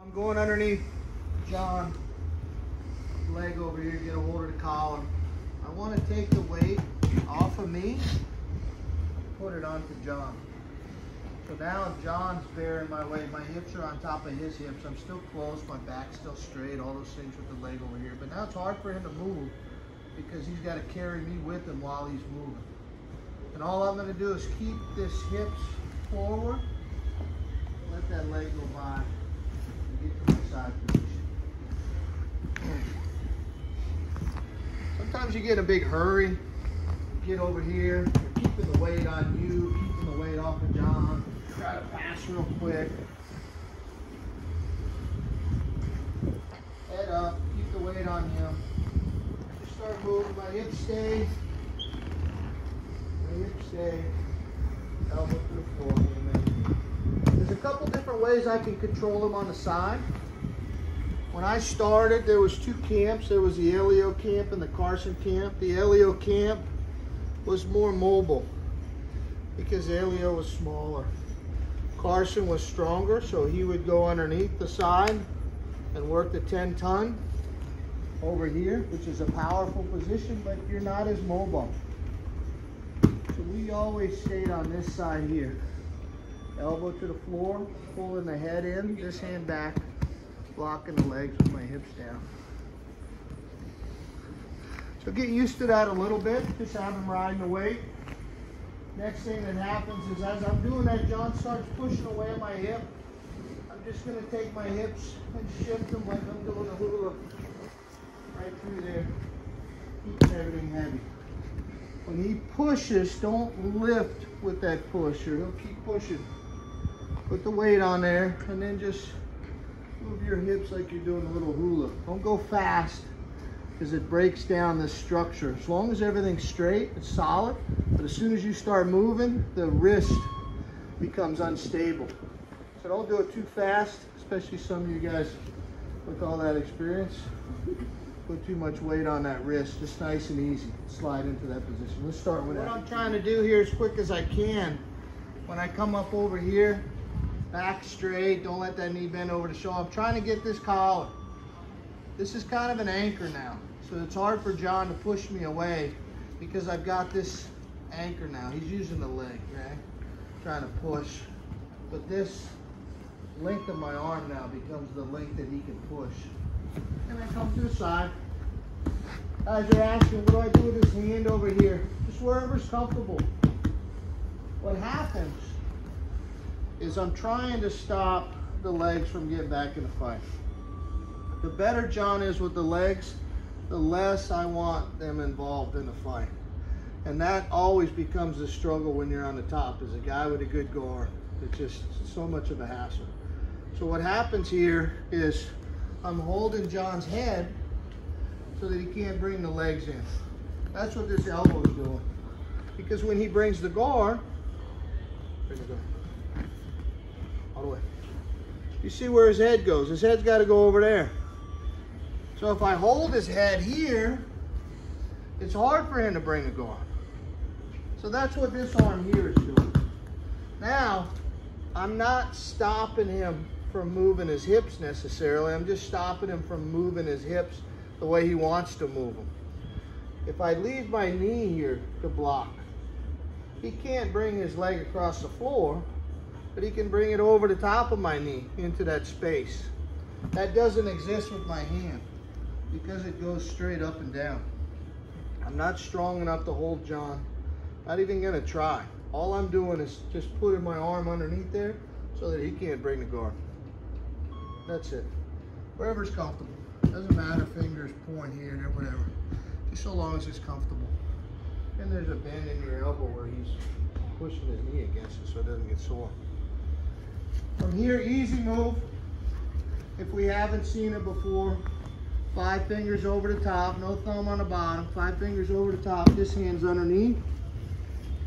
I'm going underneath John's leg over here to get a hold of the collar. I want to take the weight off of me, put it onto John. So now John's bearing my weight. My hips are on top of his hips. I'm still close, my back's still straight, all those things with the leg over here. But now it's hard for him to move because he's got to carry me with him while he's moving. And all I'm going to do is keep this hips forward, let that leg go by, and get to the side position. Sometimes you get in a big hurry, get over here, you're keeping the weight on you, keeping the weight off of John, try to pass real quick. Head up, keep the weight on him. Just start moving, my hips stay. My hips stay. Elbow to the floor. Amen. There's a couple different ways I can control him on the side. When I started, there was two camps. There was the Elio camp and the Carson camp. The Elio camp was more mobile because Elio was smaller. Carson was stronger, so he would go underneath the side and work the 10-ton over here, which is a powerful position, but you're not as mobile. So we always stayed on this side here. Elbow to the floor, pulling the head in, this hand back, blocking the legs with my hips down. So get used to that a little bit, just have him riding the weight. Next thing that happens is as I'm doing that, John starts pushing away at my hip. I'm just going to take my hips and shift them like I'm doing a hula right through there, keeping everything heavy. When he pushes, don't lift with that push, or he'll keep pushing. Put the weight on there, and then just move your hips like you're doing a little hula. Don't go fast, because it breaks down the structure. As long as everything's straight, it's solid, but as soon as you start moving, the wrist becomes unstable. So don't do it too fast, especially some of you guys with all that experience. Put too much weight on that wrist, just nice and easy. Slide into that position. Let's start with that. What I'm trying to do here as quick as I can, when I come up over here, back straight, don't let that knee bend over the shoulder. I'm trying to get this collar. This is kind of an anchor now. So it's hard for John to push me away because I've got this anchor now. He's using the leg, right? Trying to push. But this length of my arm now becomes the length that he can push. And I come to the side. As you're asking, what do I do with this hand over here? Just wherever's comfortable. What happens is I'm trying to stop the legs from getting back in the fight. The better John is with the legs, the less I want them involved in the fight. And that always becomes a struggle when you're on the top as a guy with a good guard. It's just so much of a hassle. So what happens here is I'm holding John's head so that he can't bring the legs in. That's what this elbow is doing. Because when he brings the guard, bring the guard all the way. You see where his head goes. His head's got to go over there. So if I hold his head here, it's hard for him to bring the guard. So that's what this arm here is doing. Now, I'm not stopping him from moving his hips necessarily. I'm just stopping him from moving his hips the way he wants to move them. If I leave my knee here to block, he can't bring his leg across the floor, but he can bring it over the top of my knee into that space. That doesn't exist with my hand because it goes straight up and down. I'm not strong enough to hold John. Not even gonna try. All I'm doing is just putting my arm underneath there so that he can't bring the guard. That's it. Wherever's comfortable. Doesn't matter, fingers point here, there, whatever. Just so long as it's comfortable. And there's a bend in your elbow where he's pushing his knee against it so it doesn't get sore. From here, easy move. If we haven't seen it before, 5 fingers over the top, no thumb on the bottom, 5 fingers over the top, this hand's underneath.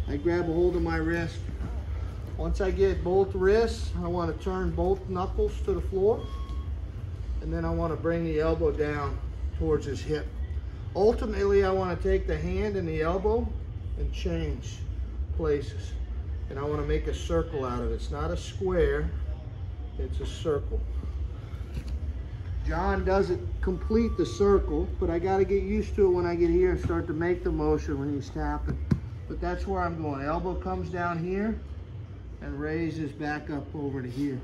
I grab a hold of my wrist. Once I get both wrists, I want to turn both knuckles to the floor. And then I want to bring the elbow down towards his hip. Ultimately, I want to take the hand and the elbow and change places. And I want to make a circle out of it. It's not a square, it's a circle. John doesn't complete the circle, but I got to get used to it when I get here and start to make the motion when he's tapping. But that's where I'm going. Elbow comes down here and raises back up over to here.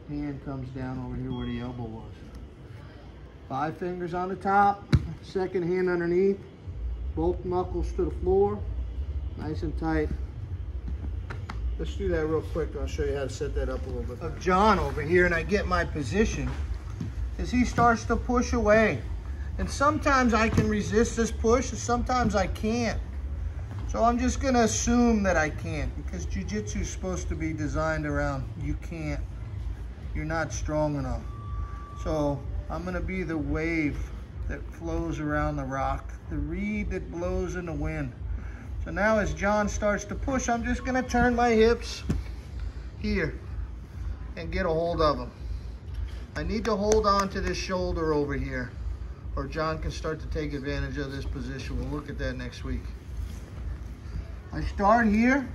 Hand comes down over here where the elbow was. 5 fingers on the top, second hand underneath, both knuckles to the floor, nice and tight. Let's do that real quick. I'll show you how to set that up a little bit. Of John over here, and I get my position as he starts to push away. And sometimes I can resist this push, and sometimes I can't. So I'm just gonna assume that I can't, because jiu-jitsu is supposed to be designed around you can't. You're not strong enough. So I'm gonna be the wave that flows around the rock, the reed that blows in the wind. So now as John starts to push, I'm just gonna turn my hips here and get a hold of him. I need to hold on to this shoulder over here, or John can start to take advantage of this position. We'll look at that next week. I start here.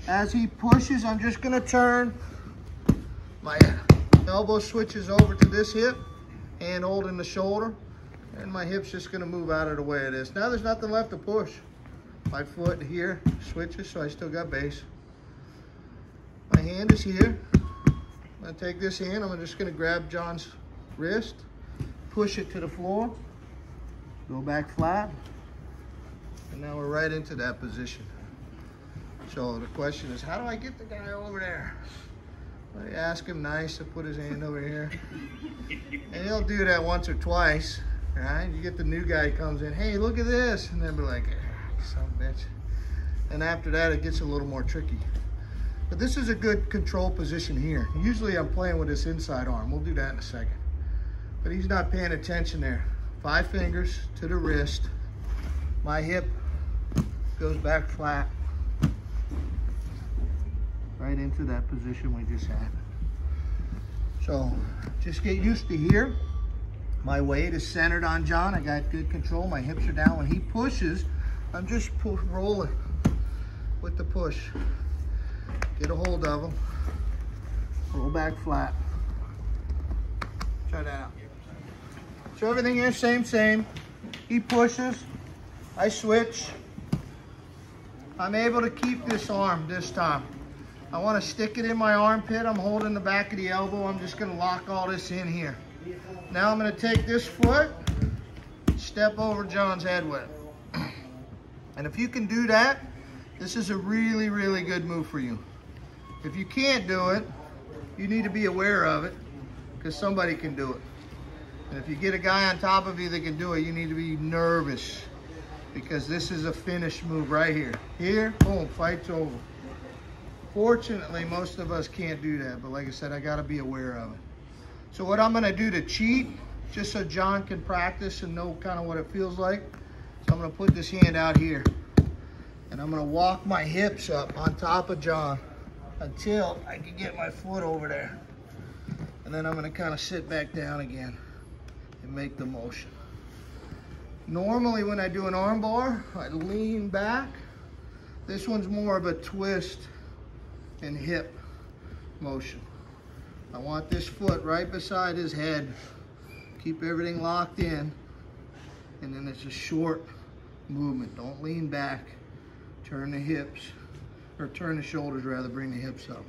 As he pushes, I'm just gonna turn. My elbow switches over to this hip, hand holding the shoulder, and my hip's just gonna move out of the way of this. Now there's nothing left to push. My foot here switches, so I still got base. My hand is here. I'm gonna take this hand, I'm just gonna grab John's wrist, push it to the floor, go back flat, and now we're right into that position. So the question is, how do I get the guy over there? Well, you ask him nice to put his hand over here. And he'll do that once or twice, right? You get the new guy who comes in, hey, look at this. And they'll be like, son of a bitch. And after that, it gets a little more tricky. But this is a good control position here. Usually I'm playing with this inside arm. We'll do that in a second. But he's not paying attention there. 5 fingers to the wrist. My hip goes back flat. Right into that position we just had. So just get used to here. My weight is centered on John. I got good control. My hips are down. When he pushes, I'm just rolling with the push. Get a hold of him. Roll back flat. Try that out. So everything here, same. He pushes. I switch. I'm able to keep this arm this time. I want to stick it in my armpit. I'm holding the back of the elbow. I'm just going to lock all this in here. Now I'm going to take this foot, step over John's head with it. And if you can do that, this is a really, really good move for you. If you can't do it, you need to be aware of it, because somebody can do it. And if you get a guy on top of you that can do it, you need to be nervous, because this is a finish move right here. Here, boom, fight's over. Fortunately, most of us can't do that, but like I said, I gotta be aware of it. So what I'm gonna do to cheat, just so John can practice and know kind of what it feels like, so I'm gonna put this hand out here, and I'm gonna walk my hips up on top of John until I can get my foot over there. And then I'm gonna kind of sit back down again and make the motion. Normally when I do an arm bar, I lean back. This one's more of a twist and hip motion. I want this foot right beside his head. Keep everything locked in. And then it's a short movement. Don't lean back. Turn the hips, or turn the shoulders rather, bring the hips up.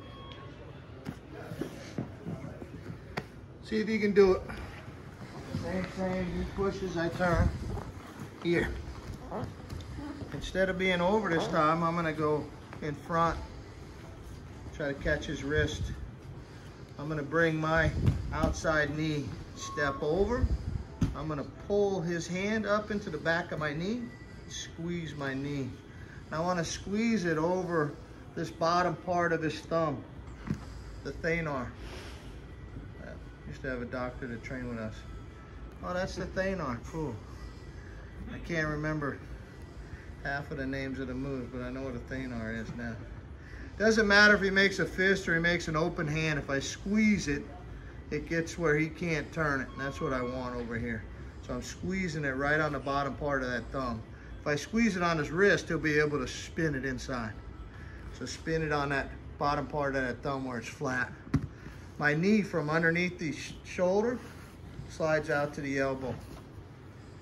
See if you can do it. Same, he pushes, I turn. Here. Instead of being over this time, I'm gonna go in front. Try to catch his wrist. I'm gonna bring my outside knee, step over. I'm gonna pull his hand up into the back of my knee, squeeze my knee. And I wanna squeeze it over this bottom part of his thumb, the thenar. I used to have a doctor that trained with us. Oh, that's the thenar, cool. I can't remember half of the names of the moves, but I know what a thenar is now. Doesn't matter if he makes a fist or he makes an open hand. If I squeeze it, it gets where he can't turn it. And that's what I want over here. So I'm squeezing it right on the bottom part of that thumb. If I squeeze it on his wrist, he'll be able to spin it inside. So spin it on that bottom part of that thumb where it's flat. my knee from underneath the shoulder slides out to the elbow.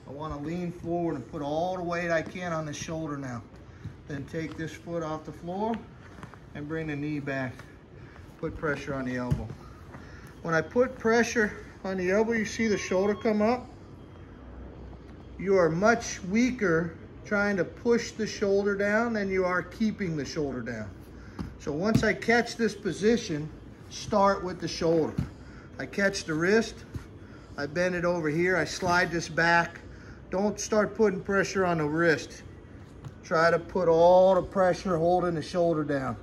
I want to lean forward and put all the weight I can on the shoulder now. Then take this foot off the floor and bring the knee back. Put pressure on the elbow. When I put pressure on the elbow, you see the shoulder come up. You are much weaker trying to push the shoulder down than you are keeping the shoulder down. So once I catch this position, start with the shoulder. I catch the wrist, I bend it over here, I slide this back. Don't start putting pressure on the wrist. Try to put all the pressure holding the shoulder down.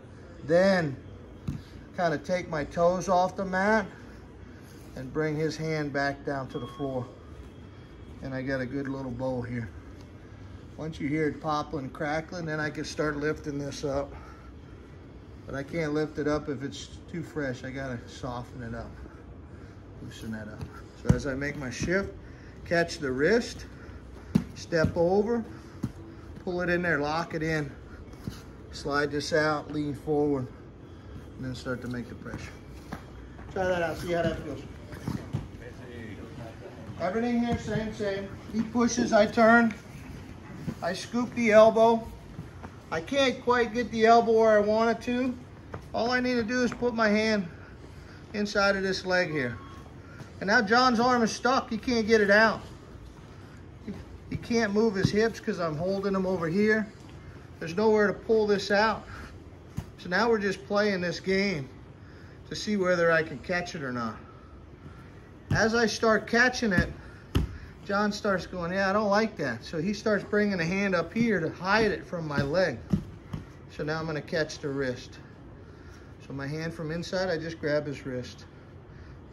Then kind of take my toes off the mat and bring his hand back down to the floor. And I got a good little bow here. Once you hear it popping and crackling, then I can start lifting this up. But I can't lift it up if it's too fresh. I gotta soften it up, loosen that up. So as I make my shift, catch the wrist, step over, pull it in there, lock it in, slide this out, lean forward, and then start to make the pressure. Try that out, see how that feels. Everything here, same. He pushes, I turn. I scoop the elbow. I can't quite get the elbow where I want it to. All I need to do is put my hand inside of this leg here. And now John's arm is stuck. He can't get it out. He can't move his hips because I'm holding him over here. There's nowhere to pull this out. So now we're just playing this game to see whether I can catch it or not. As I start catching it, John starts going, yeah, I don't like that. So he starts bringing a hand up here to hide it from my leg. So now I'm gonna catch the wrist. So my hand from inside, I just grab his wrist.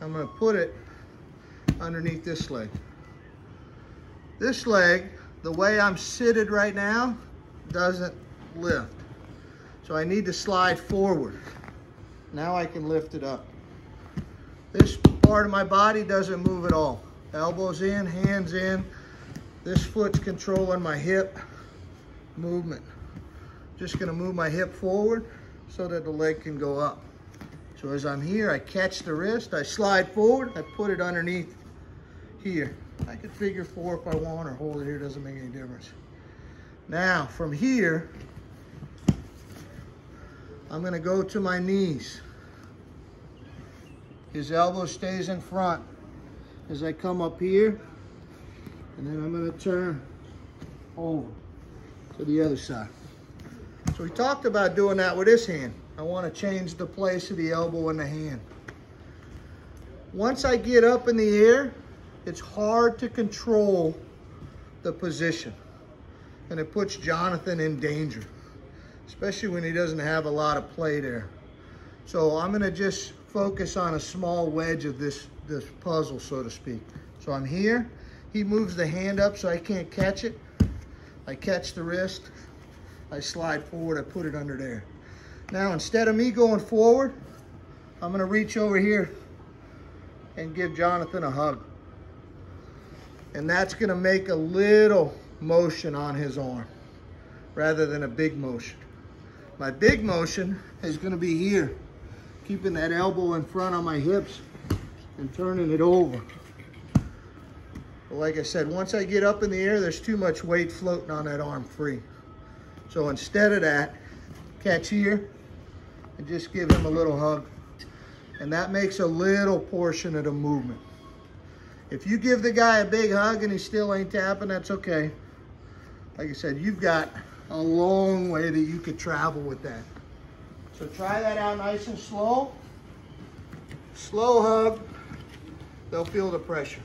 I'm gonna put it underneath this leg. This leg, the way I'm seated right now, doesn't lift. So I need to slide forward. Now I can lift it up. This part of my body doesn't move at all. Elbows in, hands in. This foot's controlling my hip movement. Just gonna move my hip forward so that the leg can go up. So as I'm here, I catch the wrist, I slide forward, I put it underneath here. I could figure 4 if I want or hold it here, doesn't make any difference. Now, from here, I'm gonna go to my knees. His elbow stays in front as I come up here, and then I'm gonna turn over to the other side. So we talked about doing that with this hand. I wanna change the place of the elbow and the hand. Once I get up in the air, it's hard to control the position, and it puts Jonathan in danger, especially when he doesn't have a lot of play there. So I'm gonna just focus on a small wedge of this puzzle, so to speak. So I'm here, he moves the hand up so I can't catch it. I catch the wrist, I slide forward, I put it under there. Now instead of me going forward, I'm gonna reach over here and give Jonathan a hug. And that's gonna make a little motion on his arm rather than a big motion. My big motion is gonna be here, keeping that elbow in front on my hips and turning it over. But like I said, once I get up in the air, there's too much weight floating on that arm free. So instead of that, catch here and just give him a little hug. And that makes a little portion of the movement. If you give the guy a big hug and he still ain't tapping, that's okay. Like I said, you've got a long way that you could travel with that. So try that out nice and slow. Slow hug. They'll feel the pressure.